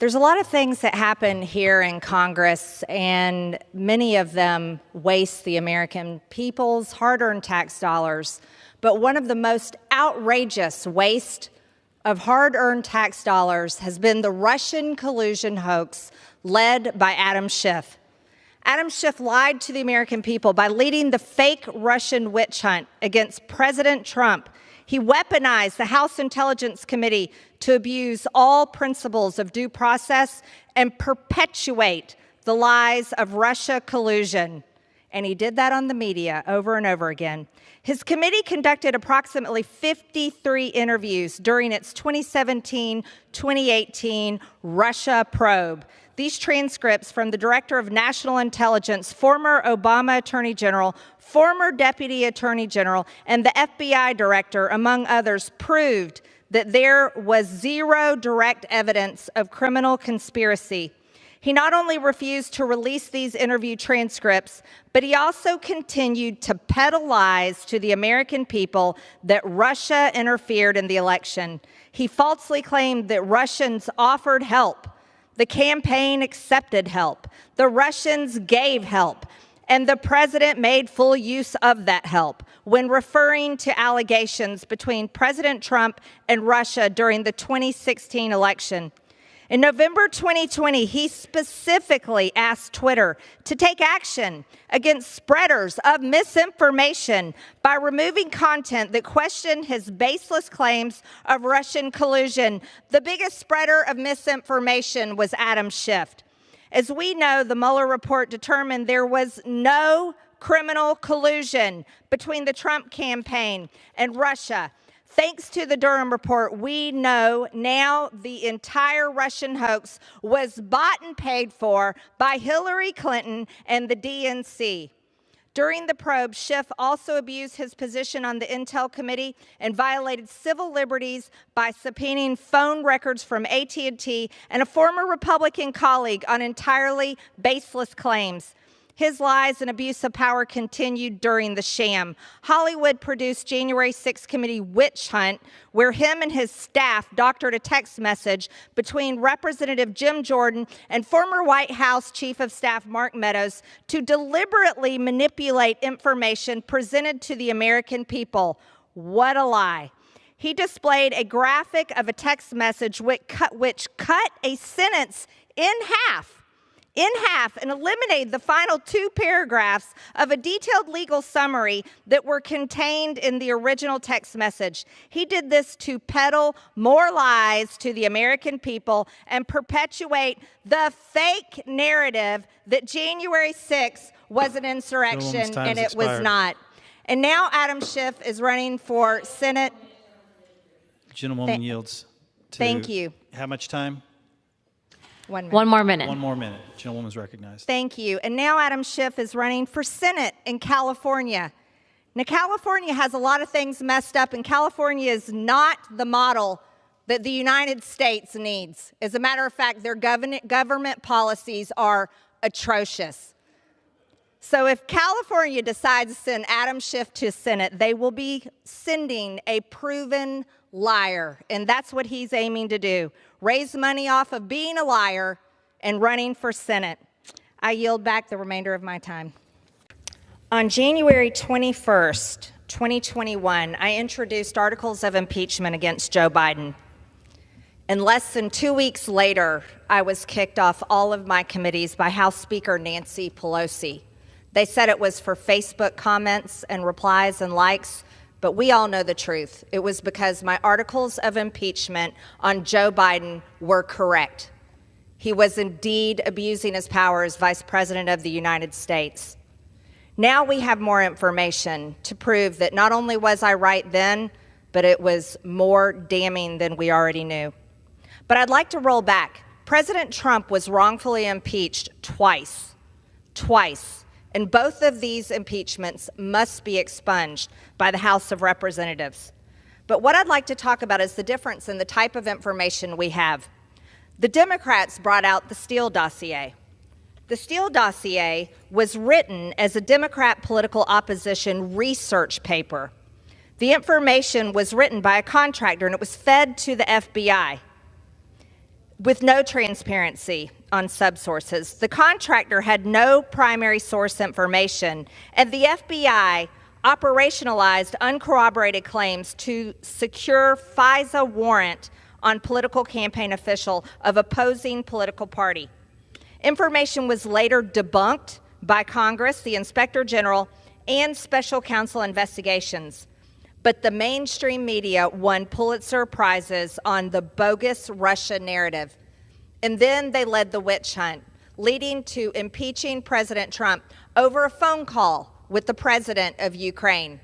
There's a lot of things that happen here in Congress, and many of them waste the American people's hard-earned tax dollars. But one of the most outrageous waste of hard-earned tax dollars has been the Russian collusion hoax led by Adam Schiff. Adam Schiff lied to the American people by leading the fake Russian witch hunt against President Trump. He weaponized the House Intelligence Committee to abuse all principles of due process and perpetuate the lies of Russia collusion. And he did that on the media over and over again. His committee conducted approximately 53 interviews during its 2017-2018 Russia probe. These transcripts from the Director of National Intelligence, former Obama Attorney General, former Deputy Attorney General, and the FBI Director, among others, proved that there was zero direct evidence of criminal conspiracy. He not only refused to release these interview transcripts, but he also continued to peddle lies to the American people that Russia interfered in the election. He falsely claimed that Russians offered help. The campaign accepted help. The Russians gave help. And the president made full use of that help when referring to allegations between President Trump and Russia during the 2016 election. In November 2020, he specifically asked Twitter to take action against spreaders of misinformation by removing content that questioned his baseless claims of Russian collusion. The biggest spreader of misinformation was Adam Schiff. As we know, the Mueller report determined there was no criminal collusion between the Trump campaign and Russia. Thanks to the Durham report, we know now the entire Russian hoax was bought and paid for by Hillary Clinton and the DNC. During the probe, Schiff also abused his position on the Intel Committee and violated civil liberties by subpoenaing phone records from AT&T and a former Republican colleague on entirely baseless claims. His lies and abuse of power continued during the sham. Hollywood produced January 6th committee witch hunt, where him and his staff doctored a text message between Representative Jim Jordan and former White House Chief of Staff Mark Meadows to deliberately manipulate information presented to the American people. What a lie. He displayed a graphic of a text message which cut a sentence in half and eliminated the final two paragraphs of a detailed legal summary that were contained in the original text message. He did this to peddle more lies to the American people and perpetuate the fake narrative that January 6th was an insurrection, and it was not. And now Adam Schiff is running for Senate. Gentlewoman yields to... Thank you. How much time? 1 minute. One more minute. One more minute. Gentlewoman's recognized. Thank you. And now Adam Schiff is running for Senate in California. Now, California has a lot of things messed up, and California is not the model that the United States needs. As a matter of fact, their government policies are atrocious. So if California decides to send Adam Schiff to Senate, they will be sending a proven liar, and that's what he's aiming to do. Raise money off of being a liar and running for Senate. I yield back the remainder of my time. On January 21st, 2021, I introduced articles of impeachment against Joe Biden. And less than 2 weeks later, I was kicked off all of my committees by House Speaker Nancy Pelosi. They said it was for Facebook comments and replies and likes, but we all know the truth. It was because my articles of impeachment on Joe Biden were correct. He was indeed abusing his power as Vice President of the United States. Now we have more information to prove that not only was I right then, but it was more damning than we already knew. But I'd like to roll back. President Trump was wrongfully impeached twice. And both of these impeachments must be expunged by the House of Representatives. But what I'd like to talk about is the difference in the type of information we have. The Democrats brought out the Steele dossier. The Steele dossier was written as a Democrat political opposition research paper. The information was written by a contractor, and it was fed to the FBI. with no transparency on subsources. The contractor had no primary source information, and the FBI operationalized uncorroborated claims to secure FISA warrant on political campaign official of opposing political party. Information was later debunked by Congress, the Inspector General, and Special Counsel investigations. But the mainstream media won Pulitzer Prizes on the bogus Russia narrative. And then they led the witch hunt, leading to impeaching President Trump over a phone call with the president of Ukraine.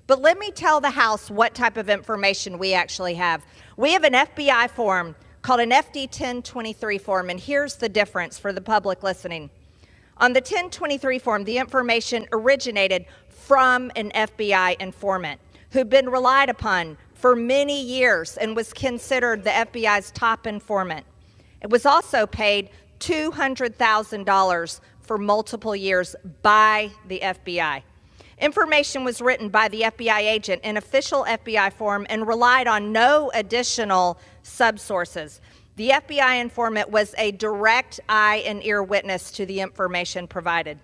But let me tell the House what type of information we actually have. We have an FBI form called an FD 1023 form, and here's the difference for the public listening. On the 1023 form, the information originated from an FBI informant who'd been relied upon for many years and was considered the FBI's top informant. It was also paid $200,000 for multiple years by the FBI. Information was written by the FBI agent in official FBI form and relied on no additional subsources. The FBI informant was a direct eye and ear witness to the information provided.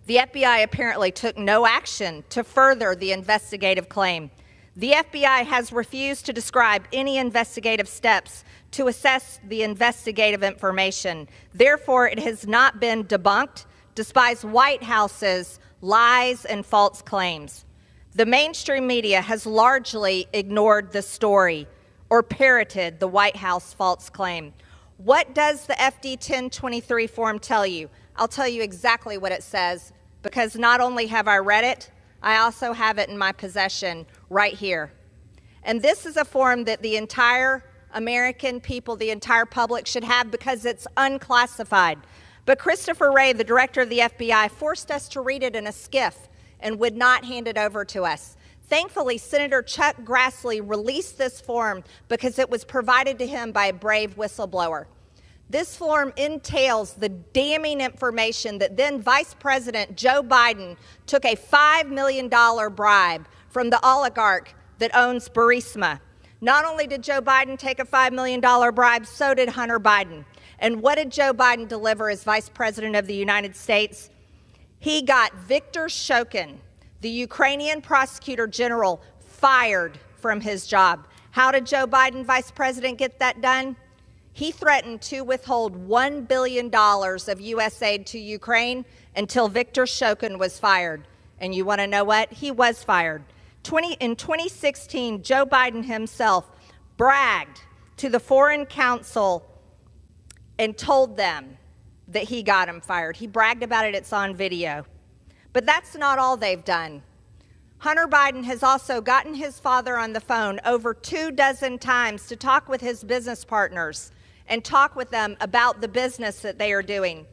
The FBI apparently took no action to further the investigative claim. The FBI has refused to describe any investigative steps to assess the investigative information. Therefore, it has not been debunked, despite White House's lies and false claims. The mainstream media has largely ignored the story or parroted the White House false claim. What does the FD 1023 form tell you? I'll tell you exactly what it says, because not only have I read it, I also have it in my possession right here. And this is a form that the entire American people, the entire public should have because it's unclassified. But Christopher Wray, the director of the FBI, forced us to read it in a Schiff and would not hand it over to us. Thankfully, Senator Chuck Grassley released this form because it was provided to him by a brave whistleblower. This form entails the damning information that then Vice President Joe Biden took a $5 million bribe from the oligarch that owns Burisma. Not only did Joe Biden take a $5 million bribe, so did Hunter Biden. And what did Joe Biden deliver as Vice President of the United States? He got Viktor Shokin, the Ukrainian prosecutor general, fired from his job. How did Joe Biden, Vice President, get that done? He threatened to withhold $1 billion of U.S. aid to Ukraine until Viktor Shokin was fired. And you want to know what? He was fired. In 2016, Joe Biden himself bragged to the Foreign Council and told them that he got him fired. He bragged about it. It's on video. But that's not all they've done. Hunter Biden has also gotten his father on the phone over 24 times to talk with his business partners and talk with them about the business that they are doing.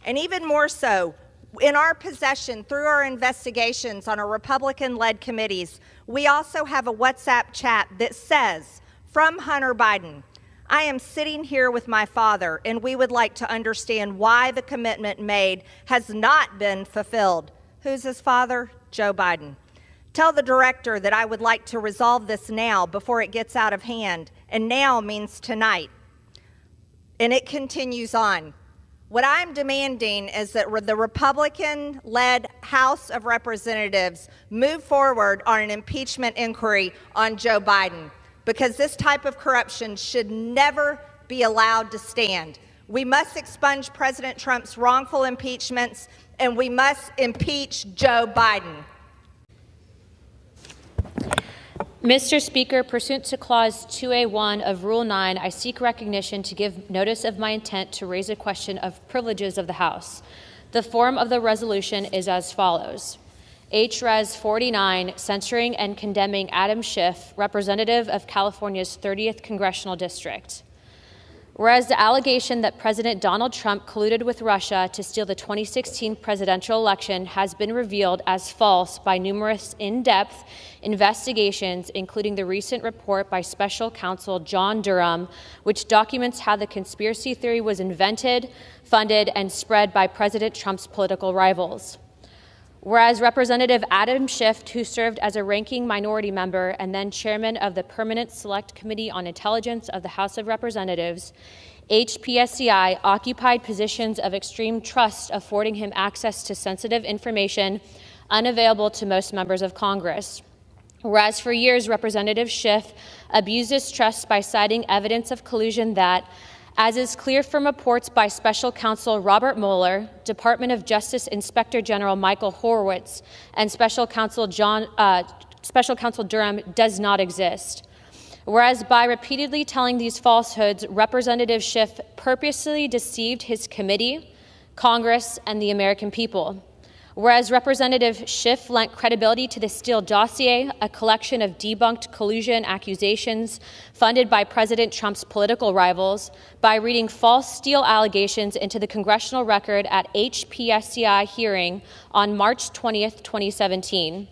And even more so, in our possession, through our investigations on our Republican-led committees, we also have a WhatsApp chat that says, from Hunter Biden, I am sitting here with my father, and we would like to understand why the commitment made has not been fulfilled. Who's his father? Joe Biden. Tell the director that I would like to resolve this now before it gets out of hand, and now means tonight. And it continues on. What I'm demanding is that the Republican-led House of Representatives move forward on an impeachment inquiry on Joe Biden, because this type of corruption should never be allowed to stand. We must expunge President Trump's wrongful impeachments, and we must impeach Joe Biden. Mr. Speaker, pursuant to Clause 2A1 of Rule 9, I seek recognition to give notice of my intent to raise a question of privileges of the House. The form of the resolution is as follows. H-Res 49, censuring and condemning Adam Schiff, representative of California's 30th Congressional District. Whereas the allegation that President Donald Trump colluded with Russia to steal the 2016 presidential election has been revealed as false by numerous in-depth investigations, including the recent report by Special Counsel John Durham, which documents how the conspiracy theory was invented, funded, and spread by President Trump's political rivals. Whereas Representative Adam Schiff, who served as a ranking minority member and then chairman of the Permanent Select Committee on Intelligence of the House of Representatives, HPSCI occupied positions of extreme trust, affording him access to sensitive information unavailable to most members of Congress. Whereas for years, Representative Schiff abused his trust by citing evidence of collusion that, as is clear from reports by Special Counsel Robert Mueller, Department of Justice Inspector General Michael Horowitz, and Special Counsel Durham, does not exist. Whereas by repeatedly telling these falsehoods, Representative Schiff purposely deceived his committee, Congress, and the American people. Whereas Representative Schiff lent credibility to the Steele dossier, a collection of debunked collusion accusations funded by President Trump's political rivals, by reading false Steele allegations into the congressional record at HPSCI hearing on March 20th, 2017.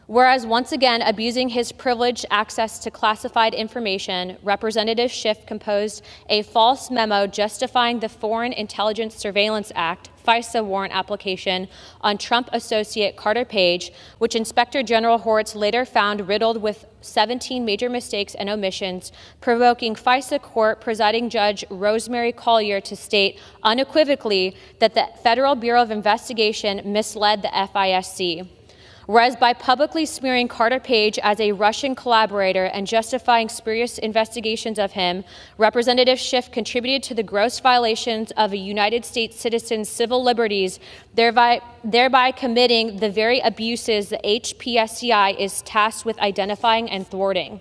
Whereas once again abusing his privileged access to classified information, Representative Schiff composed a false memo justifying the Foreign Intelligence Surveillance Act FISA warrant application on Trump associate Carter Page, which Inspector General Horowitz later found riddled with 17 major mistakes and omissions, provoking FISA court presiding judge Rosemary Collyer to state unequivocally that the Federal Bureau of Investigation misled the FISC. Whereas by publicly smearing Carter Page as a Russian collaborator and justifying spurious investigations of him, Representative Schiff contributed to the gross violations of a United States citizen's civil liberties, thereby committing the very abuses the HPSCI is tasked with identifying and thwarting.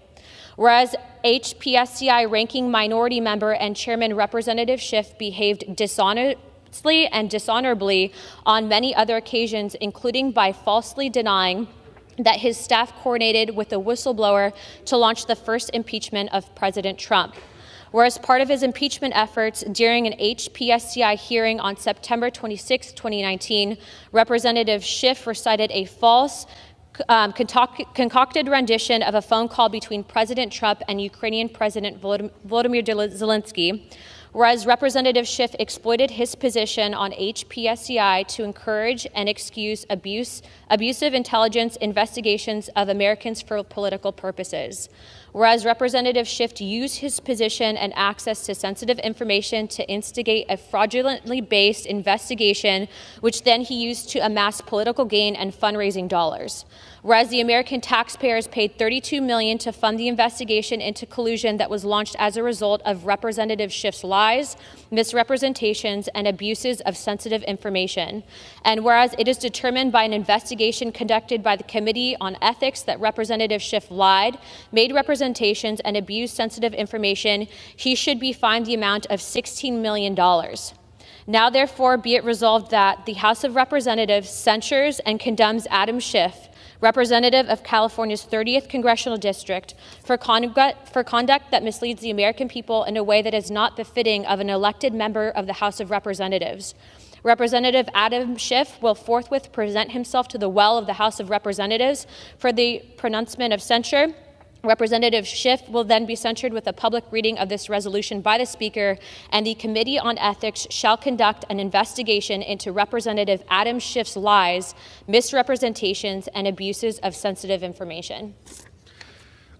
Whereas HPSCI ranking minority member and chairman Representative Schiff behaved dishonestly and dishonorably on many other occasions, including by falsely denying that his staff coordinated with a whistleblower to launch the first impeachment of President Trump. Whereas part of his impeachment efforts during an HPSCI hearing on September 26, 2019, Representative Schiff recited a false concocted rendition of a phone call between President Trump and Ukrainian President Volodymyr Zelensky. Whereas Representative Schiff exploited his position on HPSCI to encourage and excuse abusive intelligence investigations of Americans for political purposes. Whereas Representative Schiff used his position and access to sensitive information to instigate a fraudulently based investigation, which then he used to amass political gain and fundraising dollars. Whereas the American taxpayers paid $32 million to fund the investigation into collusion that was launched as a result of Representative Schiff's lies, misrepresentations, and abuses of sensitive information. And whereas it is determined by an investigation conducted by the Committee on Ethics that Representative Schiff lied, made representations, and abused sensitive information, he should be fined the amount of $16 million. Now, therefore, be it resolved that the House of Representatives censures and condemns Adam Schiff, representative of California's 30th Congressional District, for conduct that misleads the American people in a way that is not befitting of an elected member of the House of Representatives. Representative Adam Schiff will forthwith present himself to the well of the House of Representatives for the pronouncement of censure. Representative Schiff will then be censured with a public reading of this resolution by the Speaker, and the Committee on Ethics shall conduct an investigation into Representative Adam Schiff's lies, misrepresentations, and abuses of sensitive information.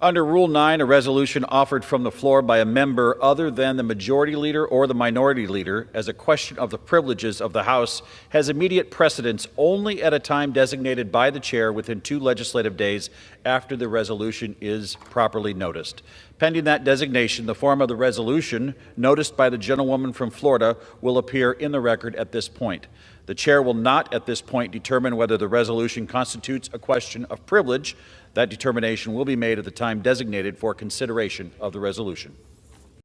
Under Rule 9, a resolution offered from the floor by a member other than the Majority Leader or the Minority Leader as a question of the privileges of the House has immediate precedence only at a time designated by the Chair within 2 legislative days after the resolution is properly noticed. Pending that designation, the form of the resolution noticed by the gentlewoman from Florida will appear in the record at this point. The Chair will not at this point determine whether the resolution constitutes a question of privilege. That determination will be made at the time designated for consideration of the resolution.